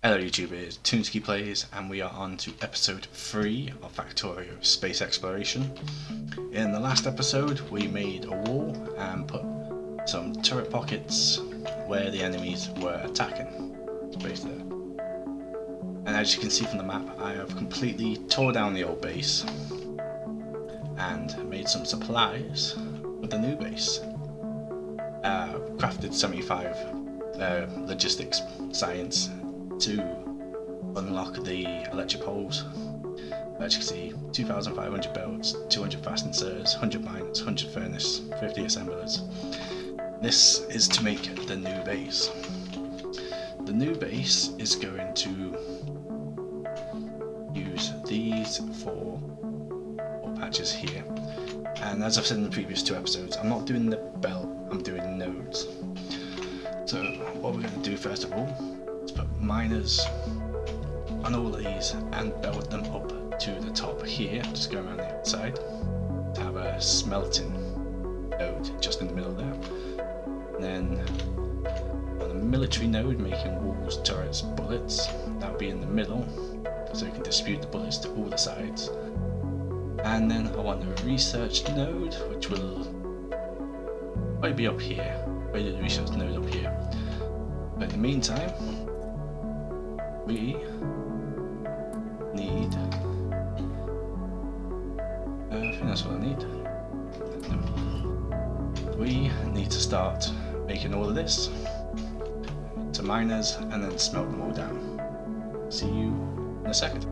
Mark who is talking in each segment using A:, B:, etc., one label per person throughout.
A: Hello YouTube, it's Toonski Plays and we are on to episode 3 of Factorio Space Exploration. In the last episode we made a wall and put some turret pockets where the enemies were attacking. Base there. And as you can see from the map, I have completely tore down the old base and made some supplies for the new base. Crafted 75 logistics science to unlock the electric poles. As you can see, 2,500 belts, 200 fast inserters, 100 miners, 100 furnace, 50 assemblers. This is to make the new base. The new base is going to use these four patches here. And as I've said in the previous two episodes, I'm not doing the belt, I'm doing nodes. So what we're going to do first of all is put miners on all of these and belt them up to the top here, just go around the outside, to have a smelting node just in the middle there. And then on a military node making walls, turrets, bullets, that'll be in the middle, so you can distribute the bullets to all the sides. And then I want a research node, which will probably be up here. Where did the research node up here? But in the meantime, we need. I think that's what I need. No. We need to start making all of this to miners and then smelt them all down. See you in a second.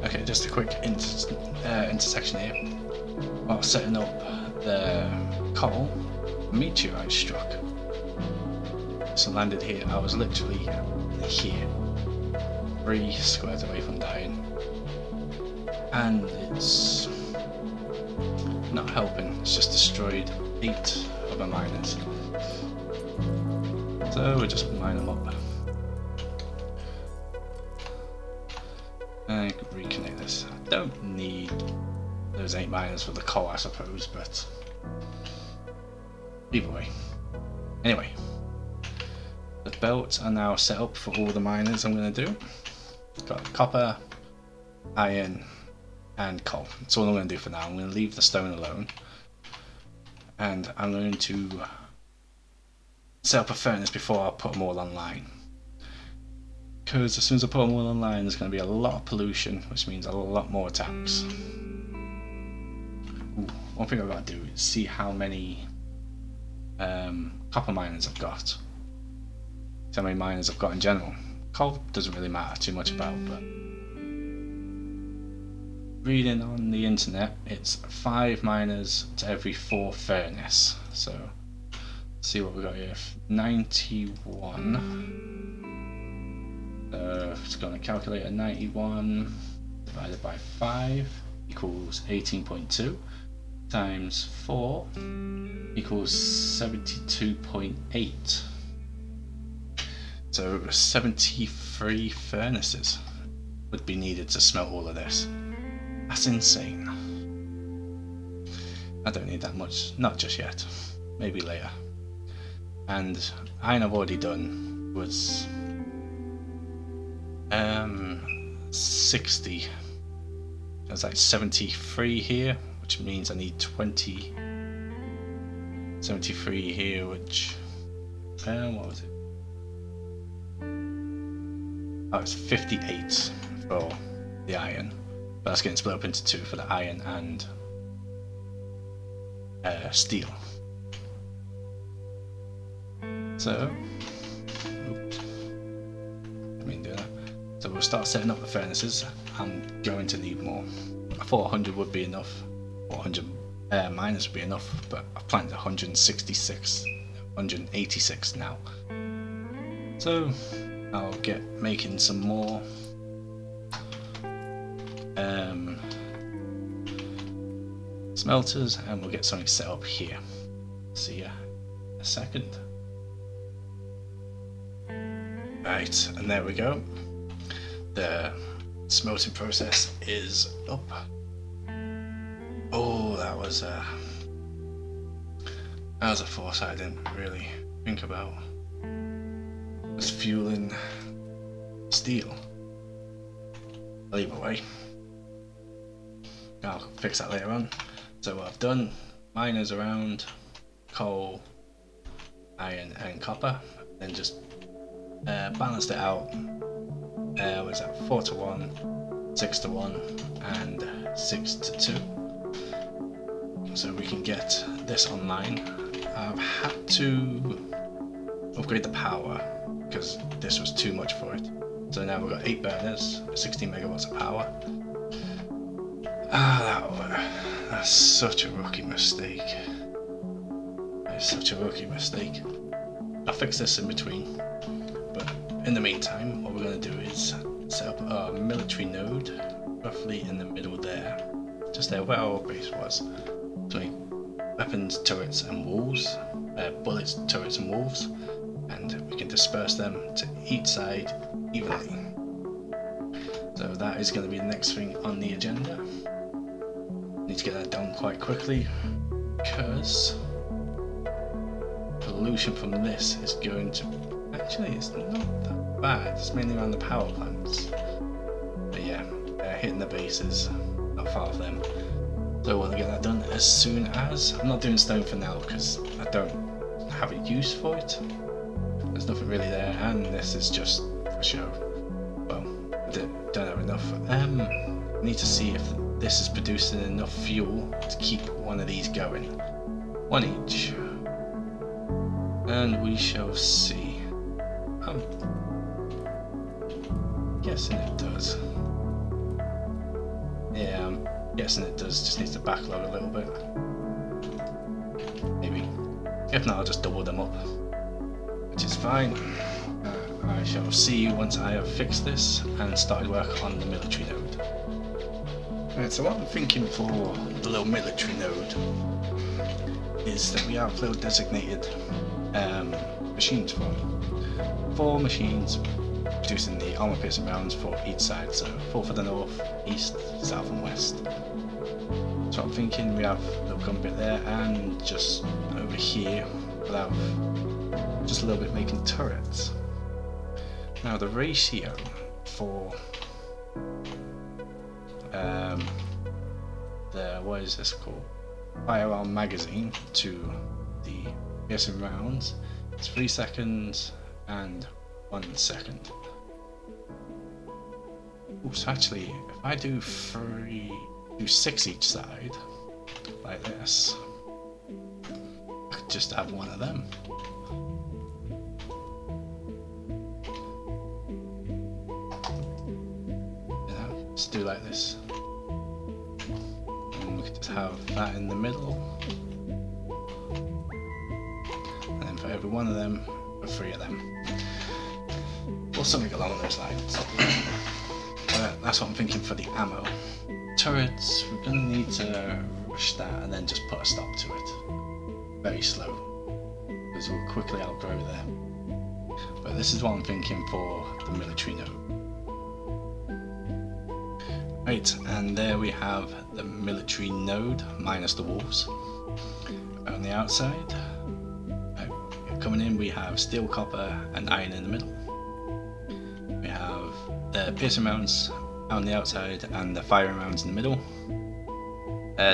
A: Okay, just a quick intersection here. While setting up the coal, a meteorite struck. So landed here. I was literally here, 3 squares away from dying, and it's not helping. It's just destroyed 8 of my miners. So we'll just mine them up. I can reconnect this. I don't need those 8 miners for the coal, I suppose, but either way. Anyway, the belts are now set up for all the miners I'm going to do. Got copper, iron, and coal. That's all I'm going to do for now. I'm going to leave the stone alone, and I'm going to set up a furnace before I put them all online. Because as soon as I put them all online, there's going to be a lot of pollution, which means a lot more attacks. Ooh, one thing I've got to do is see how many copper miners I've got. See how many miners I've got in general. Coal doesn't really matter too much about, but reading on the internet, it's 5 miners to every 4 furnace. So let's see what we got here. 91. It's going to calculate a 91 divided by 5 equals 18.2 times 4 equals 72.8. So 73 furnaces would be needed to smelt all of this. That's insane. I don't need that much, not just yet, maybe later. And iron I've already done was 60. There's like 73 here, which means I need 20. 73 here, which what was it? Oh, it's 58 for the iron, but that's getting split up into 2 for the iron and steel. So, oops. I mean, do that. So we'll start setting up the furnaces. I'm going to need more. I thought 100 would be enough, 100 miners would be enough, but I've planted 186 now. So I'll get making some more smelters, and we'll get something set up here. See ya in a second. Right, and there we go. The smelting process is up. Oh, that was That was a foresight I didn't really think about. It's fueling steel. Well, either way, I'll fix that later on. So what I've done, miners around, coal, iron and copper, then just balanced it out. Was that 4 to 1, 6 to 1 and 6 to 2, so we can get this online. I've had to upgrade the power because this was too much for it, so now we've got 8 burners, 16 megawatts of power. That's such a rookie mistake. That is such a rookie mistake. I'll fix this in between, but in the meantime what we're going to do is set up our military node roughly in the middle there, just there where our base was, to make weapons, turrets and walls, bullets, turrets and walls, and we can disperse them to each side evenly. So that is going to be the next thing on the agenda. Need to get that done quite quickly because pollution from this is going to, actually it's not that bad, it's mainly around the power plants, but yeah, hitting the bases, not far off them. So I want to get that done as soon as. I'm not doing stone for now because I don't have a use for it, there's nothing really there, and this is just for show. Well, I don't have enough. I need to see if this is producing enough fuel to keep one of these going, one each, and we shall see. I'm guessing it does. Yeah, I'm guessing it does, just needs to backlog a little bit. Maybe. If not, I'll just double them up, which is fine. I shall see you once I have fixed this and started work on the military node. Right, so what I'm thinking for the little military node is that we have little designated machines for 4 machines producing the armor piercing rounds for each side, so 4 for the north, east, south and west. So I'm thinking we have a little gun bit there, and just over here we'll have just a little bit making turrets. Now the ratio for the, what is this called, firearm magazine to the piercing rounds, it's 3 seconds and 1 second. Ooh, so actually, if I do 6 each side, like this, I could just have one of them. You know, just do like this. And we could just have that in the middle. And then for every one of them, for 3 of them. Or something along those lines. That's what I'm thinking for the ammo. Turrets, we're going to need to rush that and then just put a stop to it. Very slow, because we'll quickly outgrow them. But this is what I'm thinking for the military node. Right, and there we have the military node minus the walls. On the outside, coming in, we have steel, copper and iron in the middle. We have the piercing rounds on the outside and the firing rounds in the middle.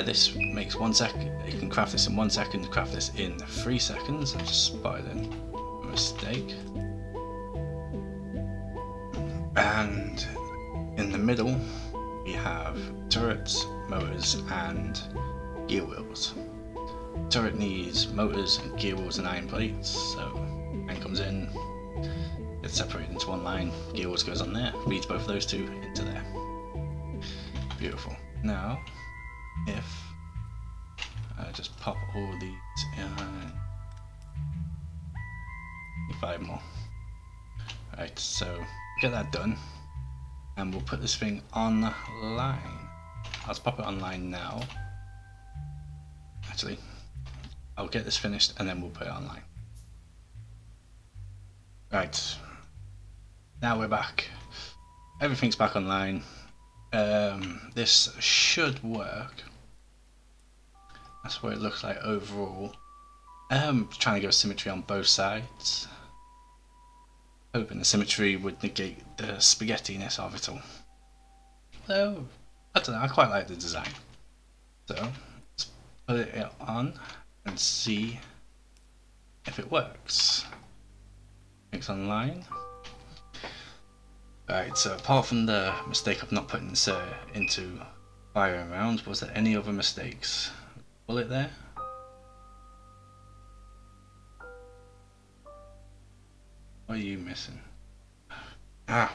A: This makes 1 second. You can craft this in 1 second, craft this in 3 seconds. I just spotted a mistake. And in the middle we have turrets, motors and gear wheels. Turret needs motors and gear wheels and iron plates, so iron comes in, gets separated into one line, gear wheels goes on there, feeds both of those two into there. Beautiful. Now, if I just pop all these in, 5 more. Right, so get that done, and we'll put this thing online. Let's pop it online now. Actually, I'll get this finished and then we'll put it online. Right, now we're back. Everything's back online. This should work. That's what it looks like overall. Trying to go symmetry on both sides. Hoping the symmetry would negate the spaghettiness of it all. Though, I don't know, I quite like the design. So, let's put it on and see if it works. It's online. Right, so apart from the mistake of not putting this into firing rounds, was there any other mistakes? Bullet there? What are you missing? Ah,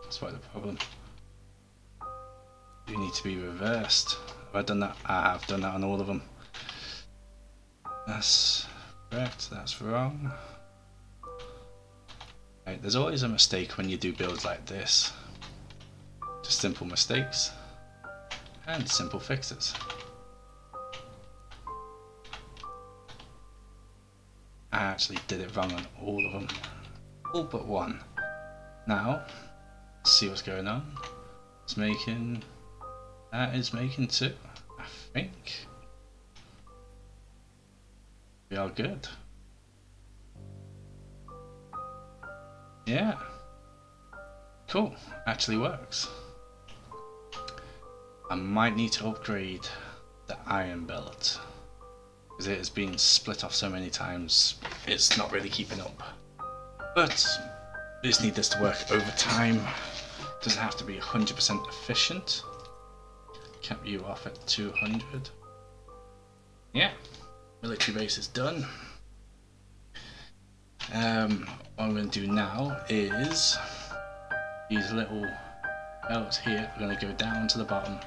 A: that's why the problem. You need to be reversed. Have I done that? I have done that on all of them. That's correct, that's wrong. Right, there's always a mistake when you do builds like this. Just simple mistakes and simple fixes. I actually did it wrong on all of them. All but one. Now, let's see what's going on. It's making... That is making 2, I think. We are good. Yeah. Cool. Actually works. I might need to upgrade the iron belt, because it has been split off so many times, it's not really keeping up. But I just need this to work over time. Doesn't have to be 100% efficient. Kept you off at 200. Yeah, military base is done. What I'm going to do now is these little belts here are going to go down to the bottom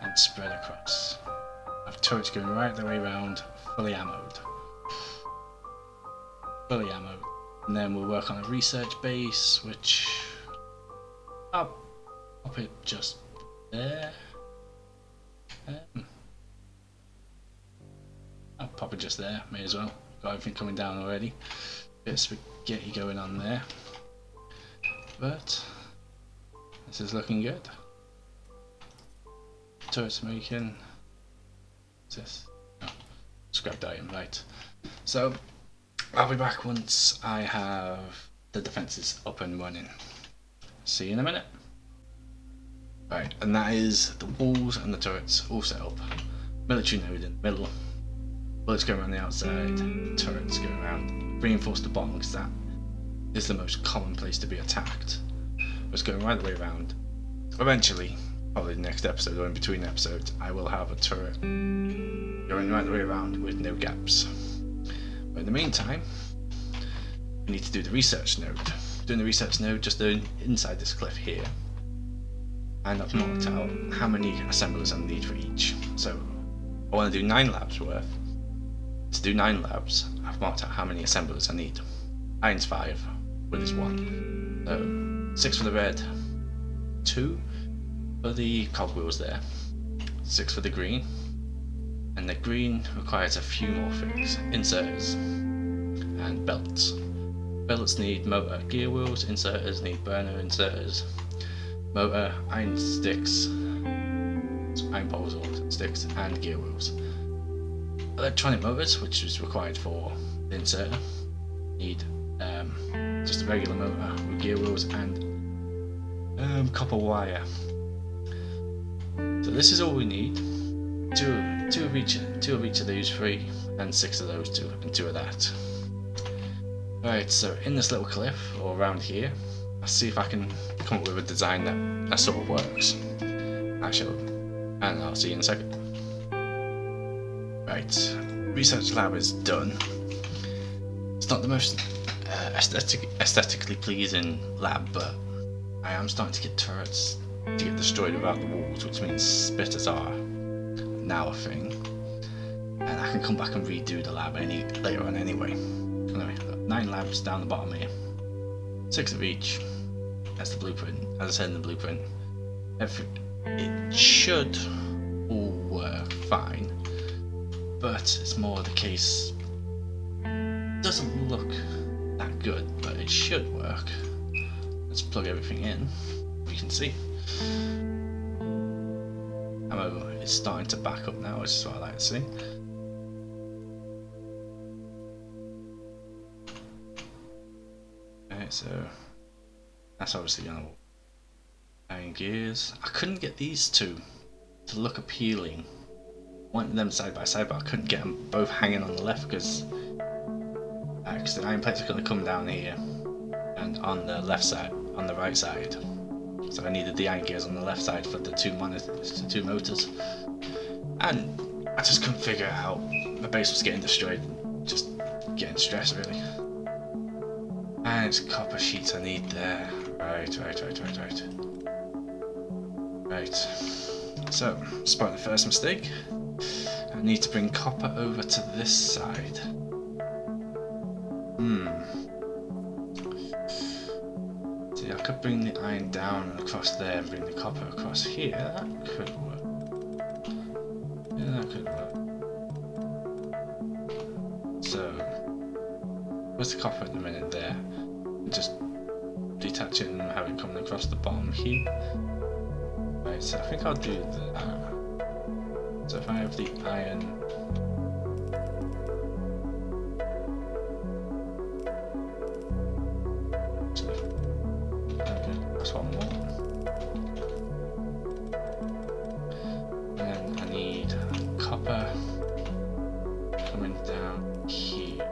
A: and spread across. I have turrets going right the way around, fully ammoed. Fully ammoed. And then we'll work on a research base, which I'll pop it just there. I'll pop it just there, may as well. Got everything coming down already. Bit of spaghetti going on there. But this is looking good. Turrets making. What's this? Oh, scrapped item, right. So I'll be back once I have the defences up and running. See you in a minute. Right, and that is the walls and the turrets all set up. Military node in the middle. Bullets going around the outside, turrets going around. Reinforce the bottom because that is the most common place to be attacked. But it's going right the way around. Eventually, probably the next episode or in between episodes, I will have a turret going right the way around with no gaps. But in the meantime, we need to do the research node. Doing the research node just inside this cliff here. And I've marked out how many assemblers I need for each. So I want to do 9 labs worth. To do 9 labs, I've marked out how many assemblers I need. Iron's 5, wood is 1. So 6 for the red, 2 for the cogwheels there, 6 for the green. And the green requires a few more things. Inserters and belts. Belts need motor gear wheels, inserters need burner inserters. Motor, iron sticks, iron poles or sticks, and gear wheels. Electronic motors, which is required for the inserter, need just a regular motor with gear wheels and copper wire. So this is all we need. Two of each of these 3, and 6 of those 2, and 2 of that. Right, so in this little cliff or around here, I'll see if I can come up with a design that sort of works. Actually, and I'll see you in a second. Right, research lab is done. It's not the most aesthetically pleasing lab, but I am starting to get turrets to get destroyed without the walls, which means spitters are now a thing. And I can come back and redo the lab later on anyway. Anyway, 9 labs down the bottom here. 6 of each. That's the blueprint. As I said in the blueprint, it should all work fine, but it's more the case. It doesn't look that good, but it should work. Let's plug everything in. We can see. Ammo is starting to back up now, which is what I like to see. Right, so that's obviously gonna iron gears. I couldn't get these two to look appealing. I wanted them side by side, but I couldn't get them both hanging on the left because the iron plates are going to come down here and on the left side, on the right side. So I needed the iron gears on the left side for the two motors. And I just couldn't figure it out. My base was getting destroyed, just getting stressed really. And it's copper sheets I need there. Right. So, spot the first mistake. I need to bring copper over to this side. See, I could bring the iron down and across there and bring the copper across here. That could work. Yeah, that could work. So, where's the copper at the minute there? Just detach it and have it coming across the bottom here. Right, so I think I'll do that. So if I have the iron, okay, that's one more. And then I need copper coming down here.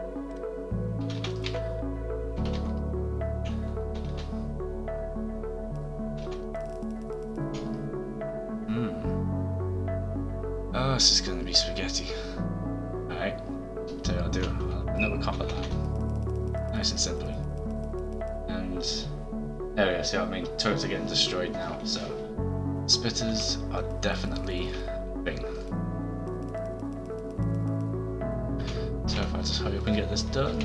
A: Oh, this is going to be spaghetti. Alright, so I'll do another copper line. Nice and simply. And there we go, see what I mean? Turrets are getting destroyed now, so splitters are definitely a thing. So if I just hurry up and get this done,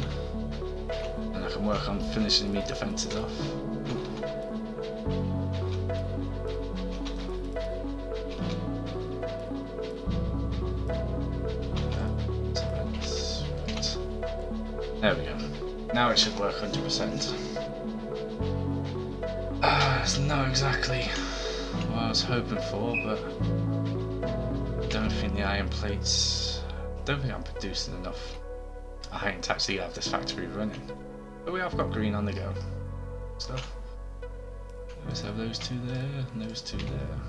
A: and I can work on finishing my defences off. There we go. Now it should work 100%. It's not exactly what I was hoping for, but I don't think the iron plates... I don't think I'm producing enough iron to actually have this factory running. But we have got green on the go. So let's have those two there, and those two there.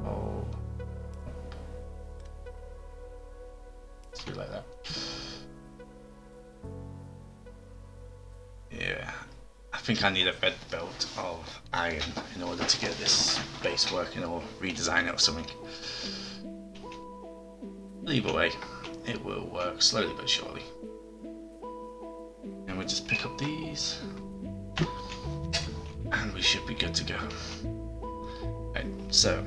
A: Oh. Let's do it like that. Yeah, I think I need a red belt of iron in order to get this base working or redesign it or something. But either way, it will work slowly but surely. And we'll just pick up these and we should be good to go. Right, so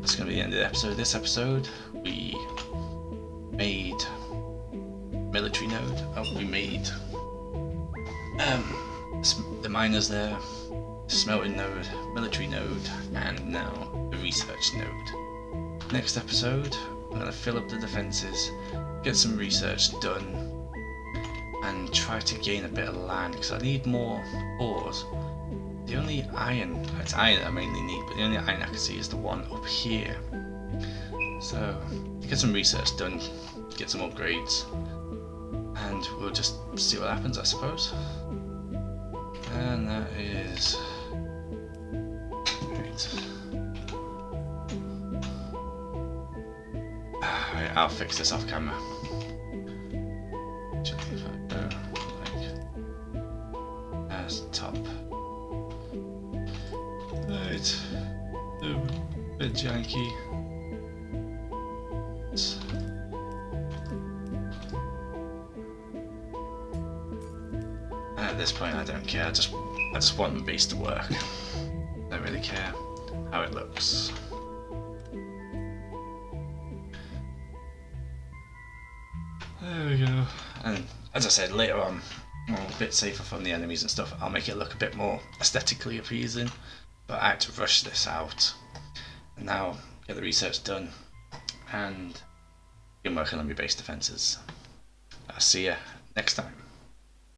A: that's going to be the end of the episode. This episode we made military node. We made the miners there, smelting node, military node, and now the research node. Next episode, I'm going to fill up the defences, get some research done, and try to gain a bit of land because I need more ores. The only iron, it's iron I mainly need, but the only iron I can see is the one up here. So, get some research done, get some upgrades, and we'll just see what happens, I suppose. And that is right. Right, I'll fix this off camera. Actually, if I go like as top. Right, a bit janky. At this point, I don't care. I just want the base to work. Don't really care how it looks. There we go. And as I said, later on, I'm a bit safer from the enemies and stuff. I'll make it look a bit more aesthetically appeasing. But I had to rush this out. And now get the research done and begin working on my base defences. I'll see you next time.